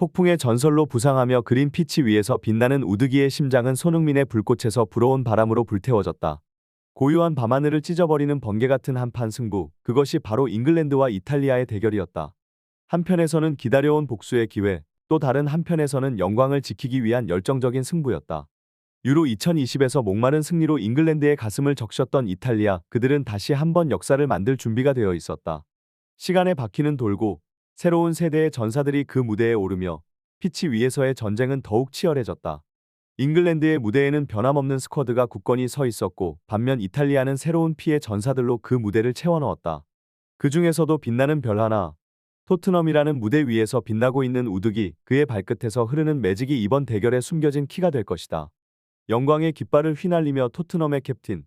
폭풍의 전설로 부상하며 그린 피치 위에서 빛나는 우드기의 심장은 손흥민의 불꽃에서 불어온 바람으로 불태워졌다. 고요한 밤하늘을 찢어버리는 번개 같은 한판 승부, 그것이 바로 잉글랜드와 이탈리아의 대결이었다. 한편에서는 기다려온 복수의 기회, 또 다른 한편에서는 영광을 지키기 위한 열정적인 승부였다. 유로 2020에서 목마른 승리로 잉글랜드의 가슴을 적셨던 이탈리아, 그들은 다시 한번 역사를 만들 준비가 되어 있었다. 시간의 바퀴는 돌고 새로운 세대의 전사들이 그 무대에 오르며 피치 위에서의 전쟁은 더욱 치열해졌다. 잉글랜드의 무대에는 변함없는 스쿼드가 굳건히 서 있었고, 반면 이탈리아는 새로운 피의 전사들로 그 무대를 채워넣었다. 그 중에서도 빛나는 별 하나, 토트넘이라는 무대 위에서 빛나고 있는 우드기, 그의 발끝에서 흐르는 매직이 이번 대결에 숨겨진 키가 될 것이다. 영광의 깃발을 휘날리며 토트넘의 캡틴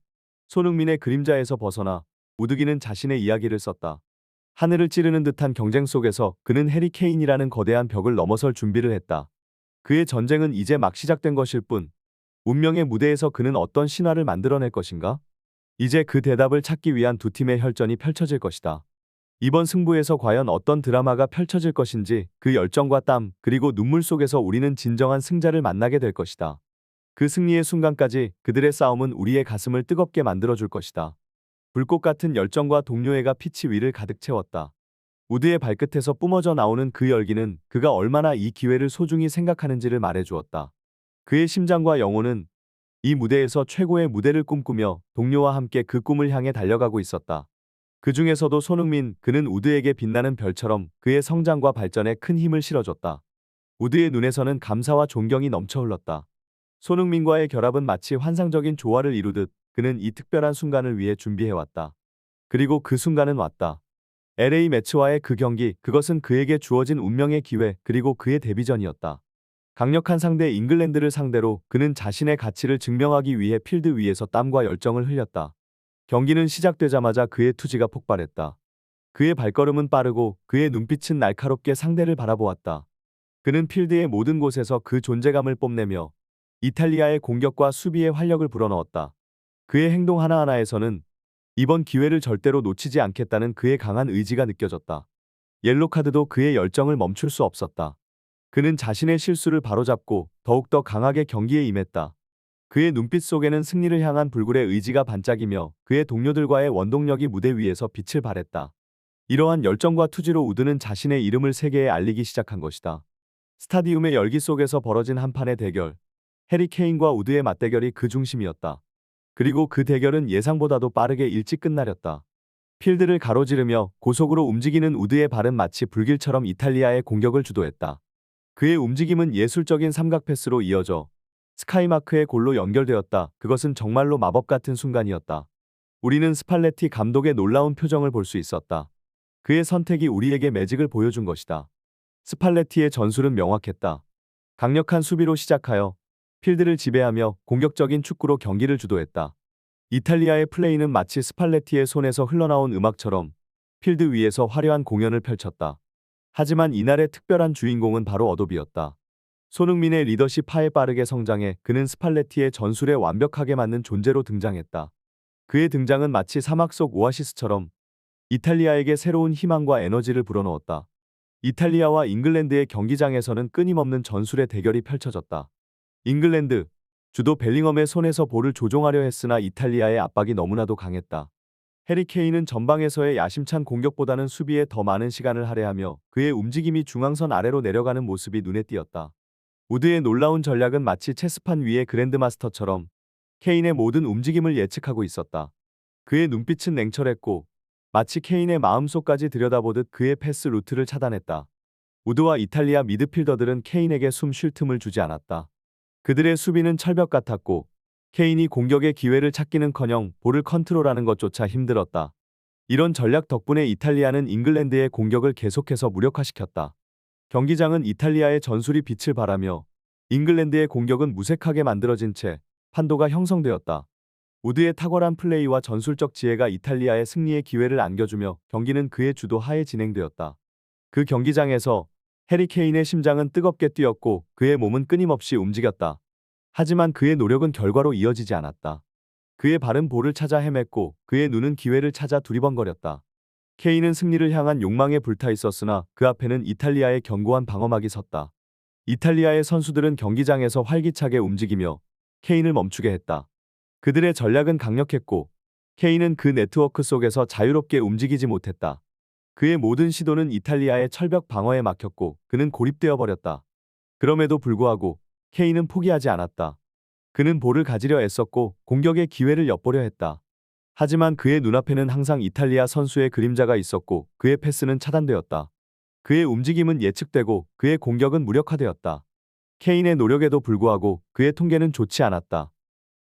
손흥민의 그림자에서 벗어나 우드기는 자신의 이야기를 썼다. 하늘을 찌르는 듯한 경쟁 속에서 그는 해리 케인이라는 거대한 벽을 넘어설 준비를 했다. 그의 전쟁은 이제 막 시작된 것일 뿐, 운명의 무대에서 그는 어떤 신화를 만들어낼 것인가? 이제 그 대답을 찾기 위한 두 팀의 혈전이 펼쳐질 것이다. 이번 승부에서 과연 어떤 드라마가 펼쳐질 것인지, 그 열정과 땀, 그리고 눈물 속에서 우리는 진정한 승자를 만나게 될 것이다. 그 승리의 순간까지 그들의 싸움은 우리의 가슴을 뜨겁게 만들어줄 것이다. 불꽃 같은 열정과 동료애가 피치 위를 가득 채웠다. 우드의 발끝에서 뿜어져 나오는 그 열기는 그가 얼마나 이 기회를 소중히 생각하는지를 말해주었다. 그의 심장과 영혼은 이 무대에서 최고의 무대를 꿈꾸며 동료와 함께 그 꿈을 향해 달려가고 있었다. 그 중에서도 손흥민, 그는 우드에게 빛나는 별처럼 그의 성장과 발전에 큰 힘을 실어줬다. 우드의 눈에서는 감사와 존경이 넘쳐 흘렀다. 손흥민과의 결합은 마치 환상적인 조화를 이루듯 그는 이 특별한 순간을 위해 준비해왔다. 그리고 그 순간은 왔다. LA 매치와의 그 경기, 그것은 그에게 주어진 운명의 기회, 그리고 그의 데뷔전이었다. 강력한 상대 잉글랜드를 상대로 그는 자신의 가치를 증명하기 위해 필드 위에서 땀과 열정을 흘렸다. 경기는 시작되자마자 그의 투지가 폭발했다. 그의 발걸음은 빠르고 그의 눈빛은 날카롭게 상대를 바라보았다. 그는 필드의 모든 곳에서 그 존재감을 뽐내며 이탈리아의 공격과 수비에 활력을 불어넣었다. 그의 행동 하나하나에서는 이번 기회를 절대로 놓치지 않겠다는 그의 강한 의지가 느껴졌다. 옐로 카드도 그의 열정을 멈출 수 없었다. 그는 자신의 실수를 바로잡고 더욱더 강하게 경기에 임했다. 그의 눈빛 속에는 승리를 향한 불굴의 의지가 반짝이며 그의 동료들과의 원동력이 무대 위에서 빛을 발했다. 이러한 열정과 투지로 우드는 자신의 이름을 세계에 알리기 시작한 것이다. 스타디움의 열기 속에서 벌어진 한판의 대결, 해리 케인과 우드의 맞대결이 그 중심이었다. 그리고 그 대결은 예상보다도 빠르게 일찍 끝나렸다. 필드를 가로지르며 고속으로 움직이는 우드의 발은 마치 불길처럼 이탈리아의 공격을 주도했다. 그의 움직임은 예술적인 삼각 패스로 이어져 스카이마크의 골로 연결되었다. 그것은 정말로 마법 같은 순간이었다. 우리는 스팔레티 감독의 놀라운 표정을 볼 수 있었다. 그의 선택이 우리에게 매직을 보여준 것이다. 스팔레티의 전술은 명확했다. 강력한 수비로 시작하여 필드를 지배하며 공격적인 축구로 경기를 주도했다. 이탈리아의 플레이는 마치 스팔레티의 손에서 흘러나온 음악처럼 필드 위에서 화려한 공연을 펼쳤다. 하지만 이날의 특별한 주인공은 바로 어도비였다. 손흥민의 리더십 하에 빠르게 성장해 그는 스팔레티의 전술에 완벽하게 맞는 존재로 등장했다. 그의 등장은 마치 사막 속 오아시스처럼 이탈리아에게 새로운 희망과 에너지를 불어넣었다. 이탈리아와 잉글랜드의 경기장에서는 끊임없는 전술의 대결이 펼쳐졌다. 잉글랜드, 주도 벨링엄의 손에서 볼을 조종하려 했으나 이탈리아의 압박이 너무나도 강했다. 해리 케인은 전방에서의 야심찬 공격보다는 수비에 더 많은 시간을 할애하며 그의 움직임이 중앙선 아래로 내려가는 모습이 눈에 띄었다. 우드의 놀라운 전략은 마치 체스판 위의 그랜드마스터처럼 케인의 모든 움직임을 예측하고 있었다. 그의 눈빛은 냉철했고 마치 케인의 마음속까지 들여다보듯 그의 패스 루트를 차단했다. 우드와 이탈리아 미드필더들은 케인에게 숨 쉴 틈을 주지 않았다. 그들의 수비는 철벽 같았고 케인이 공격의 기회를 찾기는커녕 볼을 컨트롤하는 것조차 힘들었다. 이런 전략 덕분에 이탈리아는 잉글랜드의 공격을 계속해서 무력화시켰다. 경기장은 이탈리아의 전술이 빛을 발하며 잉글랜드의 공격은 무색하게 만들어진 채 판도가 형성되었다. 우드의 탁월한 플레이와 전술적 지혜가 이탈리아의 승리의 기회를 안겨주며 경기는 그의 주도 하에 진행되었다. 그 경기장에서 해리 케인의 심장은 뜨겁게 뛰었고 그의 몸은 끊임없이 움직였다. 하지만 그의 노력은 결과로 이어지지 않았다. 그의 발은 볼을 찾아 헤맸고 그의 눈은 기회를 찾아 두리번거렸다. 케인은 승리를 향한 욕망에 불타 있었으나 그 앞에는 이탈리아의 견고한 방어막이 섰다. 이탈리아의 선수들은 경기장에서 활기차게 움직이며 케인을 멈추게 했다. 그들의 전략은 강력했고 케인은 그 네트워크 속에서 자유롭게 움직이지 못했다. 그의 모든 시도는 이탈리아의 철벽 방어에 막혔고 그는 고립되어 버렸다. 그럼에도 불구하고 케인은 포기하지 않았다. 그는 볼을 가지려 애썼고 공격의 기회를 엿보려 했다. 하지만 그의 눈앞에는 항상 이탈리아 선수의 그림자가 있었고 그의 패스는 차단되었다. 그의 움직임은 예측되고 그의 공격은 무력화되었다. 케인의 노력에도 불구하고 그의 통계는 좋지 않았다.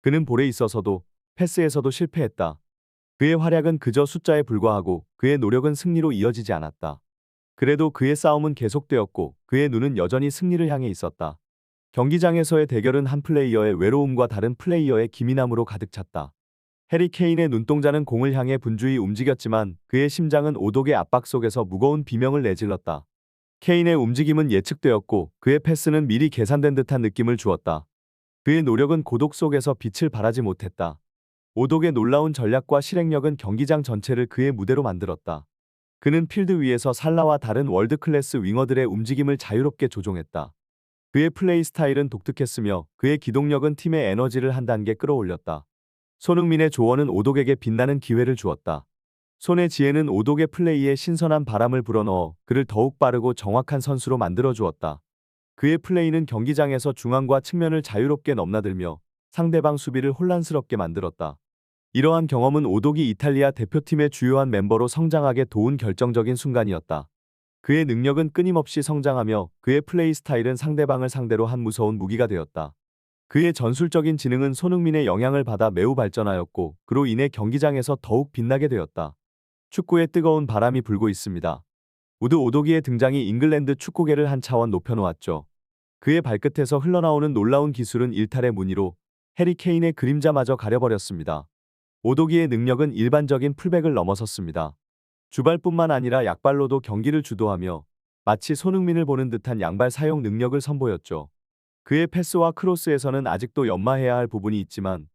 그는 볼에 있어서도 패스에서도 실패했다. 그의 활약은 그저 숫자에 불과하고 그의 노력은 승리로 이어지지 않았다. 그래도 그의 싸움은 계속되었고 그의 눈은 여전히 승리를 향해 있었다. 경기장에서의 대결은 한 플레이어의 외로움과 다른 플레이어의 기민함으로 가득 찼다. 해리 케인의 눈동자는 공을 향해 분주히 움직였지만 그의 심장은 오독의 압박 속에서 무거운 비명을 내질렀다. 케인의 움직임은 예측되었고 그의 패스는 미리 계산된 듯한 느낌을 주었다. 그의 노력은 고독 속에서 빛을 발하지 못했다. 오독의 놀라운 전략과 실행력은 경기장 전체를 그의 무대로 만들었다. 그는 필드 위에서 살라와 다른 월드클래스 윙어들의 움직임을 자유롭게 조종했다. 그의 플레이 스타일은 독특했으며 그의 기동력은 팀의 에너지를 한 단계 끌어올렸다. 손흥민의 조언은 오독에게 빛나는 기회를 주었다. 손의 지혜는 오독의 플레이에 신선한 바람을 불어넣어 그를 더욱 빠르고 정확한 선수로 만들어 주었다. 그의 플레이는 경기장에서 중앙과 측면을 자유롭게 넘나들며 상대방 수비를 혼란스럽게 만들었다. 이러한 경험은 오독이 이탈리아 대표팀의 주요한 멤버로 성장하게 도운 결정적인 순간이었다. 그의 능력은 끊임없이 성장하며 그의 플레이 스타일은 상대방을 상대로 한 무서운 무기가 되었다. 그의 전술적인 지능은 손흥민의 영향을 받아 매우 발전하였고 그로 인해 경기장에서 더욱 빛나게 되었다. 축구에 뜨거운 바람이 불고 있습니다. 우드 오도기의 등장이 잉글랜드 축구계를 한 차원 높여놓았죠. 그의 발끝에서 흘러나오는 놀라운 기술은 일탈의 무늬로 해리 케인의 그림자마저 가려버렸습니다. 오도기의 능력은 일반적인 풀백을 넘어섰습니다. 주발뿐만 아니라 약발로도 경기를 주도하며 마치 손흥민을 보는 듯한 양발 사용 능력을 선보였죠. 그의 패스와 크로스에서는 아직도 연마해야 할 부분이 있지만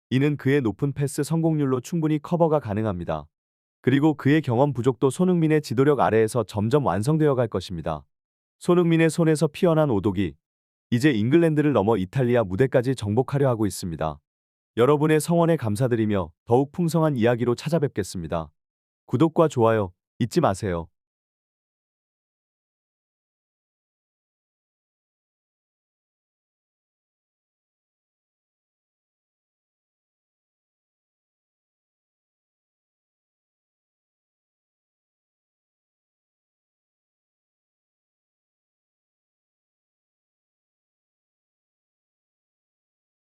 이는 그의 높은 패스 성공률로 충분히 커버가 가능합니다. 그리고 그의 경험 부족도 손흥민의 지도력 아래에서 점점 완성되어 갈 것입니다. 손흥민의 손에서 피어난 오독이 이제 잉글랜드를 넘어 이탈리아 무대까지 정복하려 하고 있습니다. 여러분의 성원에 감사드리며 더욱 풍성한 이야기로 찾아뵙겠습니다. 구독과 좋아요 잊지 마세요.